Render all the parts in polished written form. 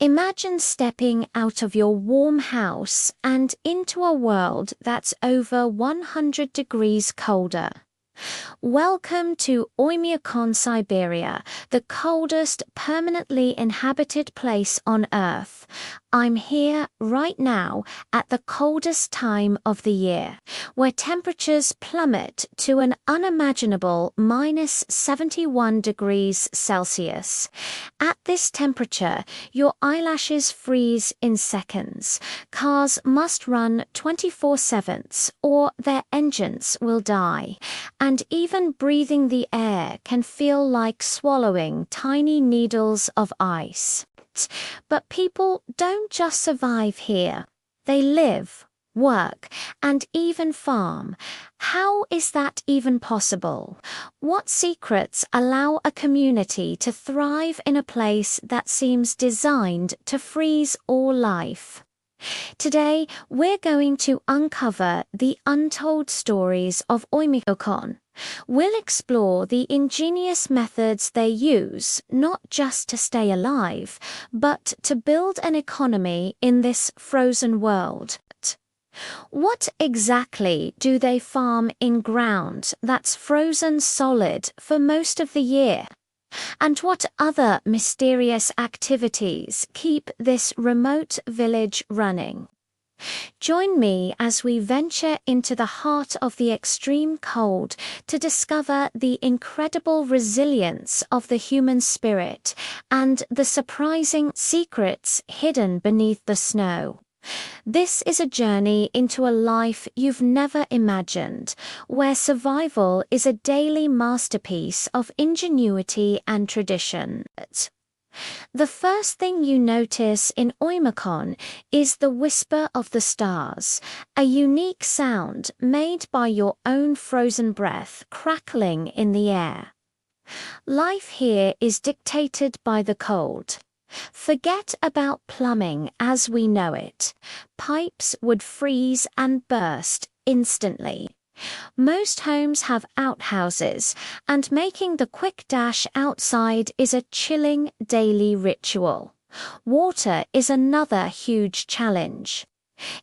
Imagine stepping out of your warm house and into a world that's over 100 degrees colder. Welcome to Oymyakon, Siberia, the coldest permanently inhabited place on Earth. I'm here right now at the coldest time of the year, where temperatures plummet to an unimaginable -71 degrees Celsius. At this temperature, your eyelashes freeze in seconds. Cars must run 24/7 or their engines will die. And even breathing the air can feel like swallowing tiny needles of ice. But people don't just survive here. They live, work, and even farm. How is that even possible? What secrets allow a community to thrive in a place that seems designed to freeze all life? Today, we're going to uncover the untold stories of Oymyakon. We'll explore the ingenious methods they use, not just to stay alive, but to build an economy in this frozen world. What exactly do they farm in ground that's frozen solid for most of the year? And what other mysterious activities keep this remote village running? Join me as we venture into the heart of the extreme cold to discover the incredible resilience of the human spirit and the surprising secrets hidden beneath the snow. This is a journey into a life you've never imagined, where survival is a daily masterpiece of ingenuity and tradition. The first thing you notice in Oymyakon is the whisper of the stars, a unique sound made by your own frozen breath crackling in the air. Life here is dictated by the cold. Forget about plumbing as we know it. Pipes would freeze and burst instantly. Most homes have outhouses, and making the quick dash outside is a chilling daily ritual. Water is another huge challenge.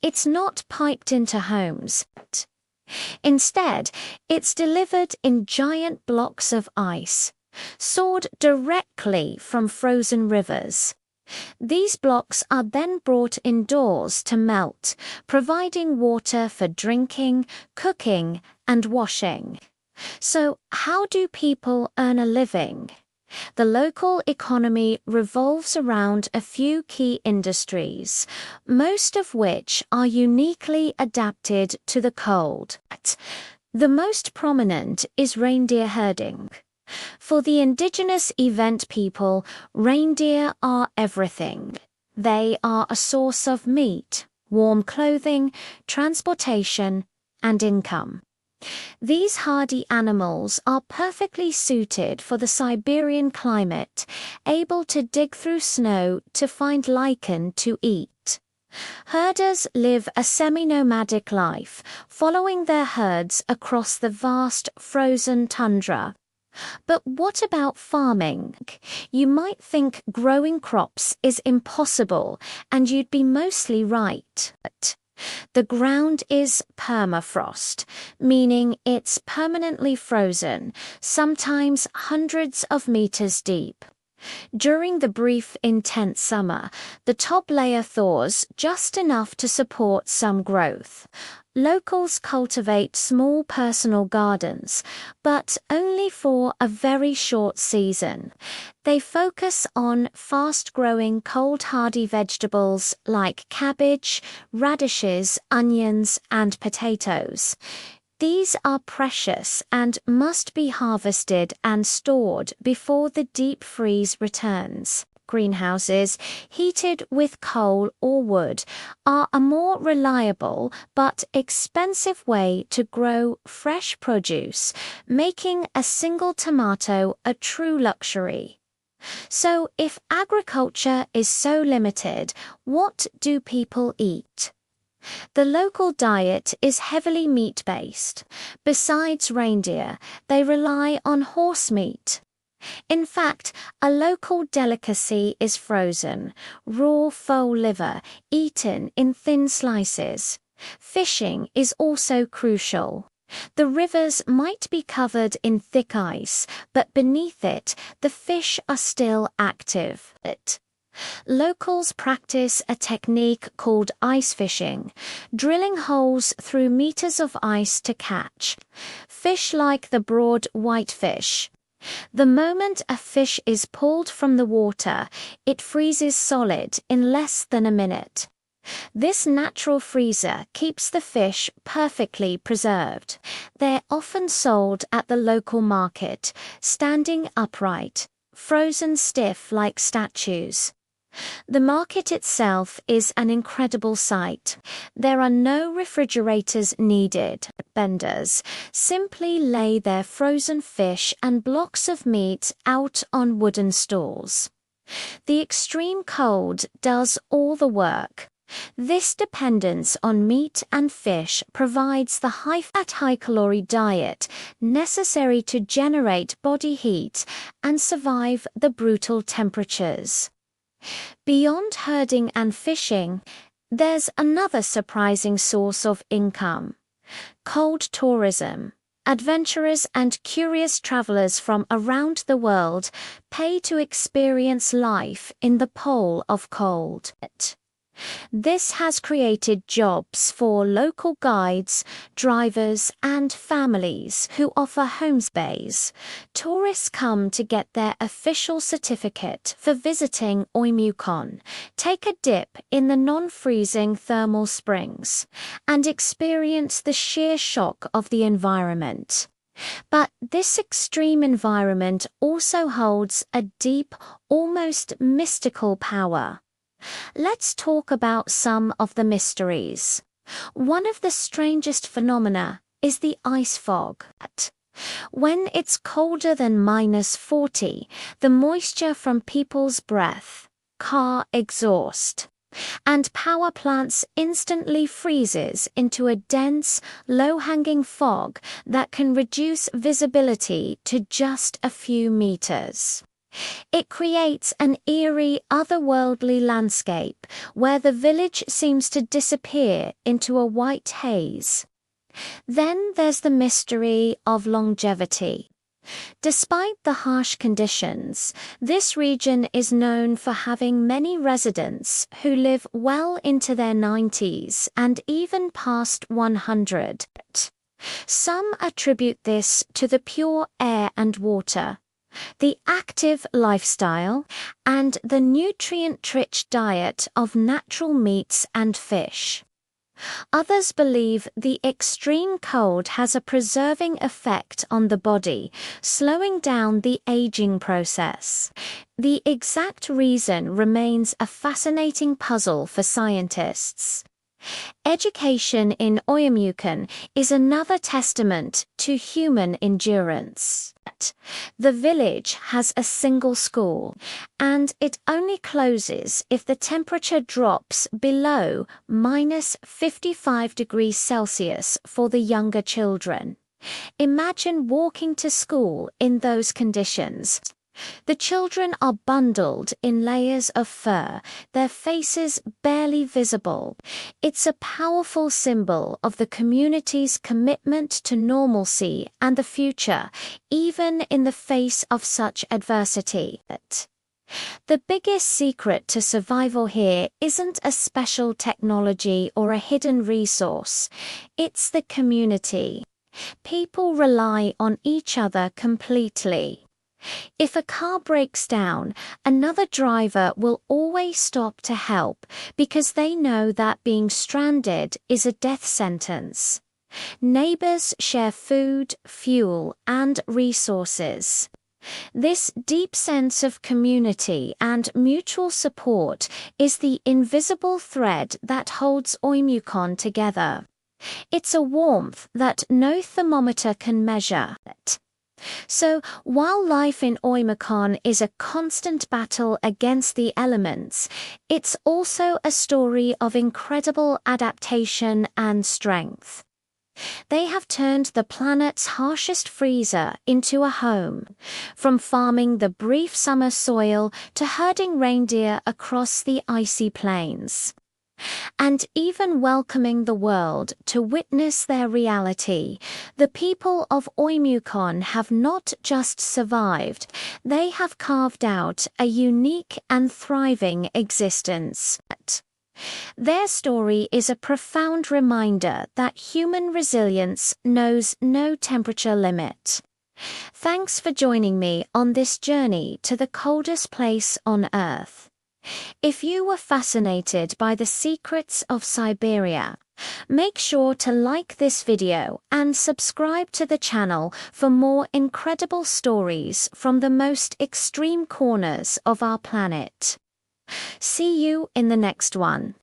It's not piped into homes. Instead, it's delivered in giant blocks of ice, soared directly from frozen rivers. These blocks are then brought indoors to melt, providing water for drinking, cooking, and washing. So, how do people earn a living? The local economy revolves around a few key industries, most of which are uniquely adapted to the cold. The most prominent is reindeer herding. For the indigenous event people, reindeer are everything. They are a source of meat, warm clothing, transportation, and income. These hardy animals are perfectly suited for the Siberian climate, able to dig through snow to find lichen to eat. Herders live a semi-nomadic life, following their herds across the vast frozen tundra. But what about farming? You might think growing crops is impossible, and you'd be mostly right. The ground is permafrost, meaning it's permanently frozen, sometimes hundreds of meters deep. During the brief, intense summer, the top layer thaws just enough to support some growth. Locals cultivate small personal gardens, but only for a very short season. They focus on fast-growing cold-hardy vegetables like cabbage, radishes, onions, and potatoes. These are precious and must be harvested and stored before the deep freeze returns. Greenhouses, heated with coal or wood, are a more reliable but expensive way to grow fresh produce, making a single tomato a true luxury. So, if agriculture is so limited, what do people eat? The local diet is heavily meat-based. Besides reindeer, they rely on horse meat. In fact, a local delicacy is frozen, raw foal liver, eaten in thin slices. Fishing is also crucial. The rivers might be covered in thick ice, but beneath it, the fish are still active. Locals practice a technique called ice fishing, drilling holes through meters of ice to catch fish like the broad whitefish. The moment a fish is pulled from the water, it freezes solid in less than a minute. This natural freezer keeps the fish perfectly preserved. They're often sold at the local market, standing upright, frozen stiff like statues. The market itself is an incredible sight. There are no refrigerators needed. Vendors simply lay their frozen fish and blocks of meat out on wooden stalls. The extreme cold does all the work. This dependence on meat and fish provides the high-fat, high-calorie diet necessary to generate body heat and survive the brutal temperatures. Beyond herding and fishing, there's another surprising source of income: cold tourism. Adventurers and curious travelers from around the world pay to experience life in the pole of cold. This has created jobs for local guides, drivers, and families who offer homestays. Tourists come to get their official certificate for visiting Oymyakon, take a dip in the non-freezing thermal springs, and experience the sheer shock of the environment. But this extreme environment also holds a deep, almost mystical power. Let's talk about some of the mysteries. One of the strangest phenomena is the ice fog. When it's colder than -40, the moisture from people's breath, car exhaust, and power plants instantly freezes into a dense, low-hanging fog that can reduce visibility to just a few meters. It creates an eerie, otherworldly landscape where the village seems to disappear into a white haze. Then there's the mystery of longevity. Despite the harsh conditions, this region is known for having many residents who live well into their 90s and even past 100. Some attribute this to the pure air and water, the active lifestyle, and the nutrient-rich diet of natural meats and fish. Others believe the extreme cold has a preserving effect on the body, slowing down the aging process. The exact reason remains a fascinating puzzle for scientists. Education in Oymyakon is another testament to human endurance. The village has a single school, and it only closes if the temperature drops below -55 degrees Celsius for the younger children. Imagine walking to school in those conditions. The children are bundled in layers of fur, their faces barely visible. It's a powerful symbol of the community's commitment to normalcy and the future, even in the face of such adversity. The biggest secret to survival here isn't a special technology or a hidden resource. It's the community. People rely on each other completely. If a car breaks down, another driver will always stop to help because they know that being stranded is a death sentence. Neighbors share food, fuel, and resources. This deep sense of community and mutual support is the invisible thread that holds Oymyakon together. It's a warmth that no thermometer can measure. So, while life in Oymyakon is a constant battle against the elements, it's also a story of incredible adaptation and strength. They have turned the planet's harshest freezer into a home, from farming the brief summer soil to herding reindeer across the icy plains, and even welcoming the world to witness their reality. The people of Oymyakon have not just survived, they have carved out a unique and thriving existence. Their story is a profound reminder that human resilience knows no temperature limit. Thanks for joining me on this journey to the coldest place on Earth. If you were fascinated by the secrets of Siberia, make sure to like this video and subscribe to the channel for more incredible stories from the most extreme corners of our planet. See you in the next one.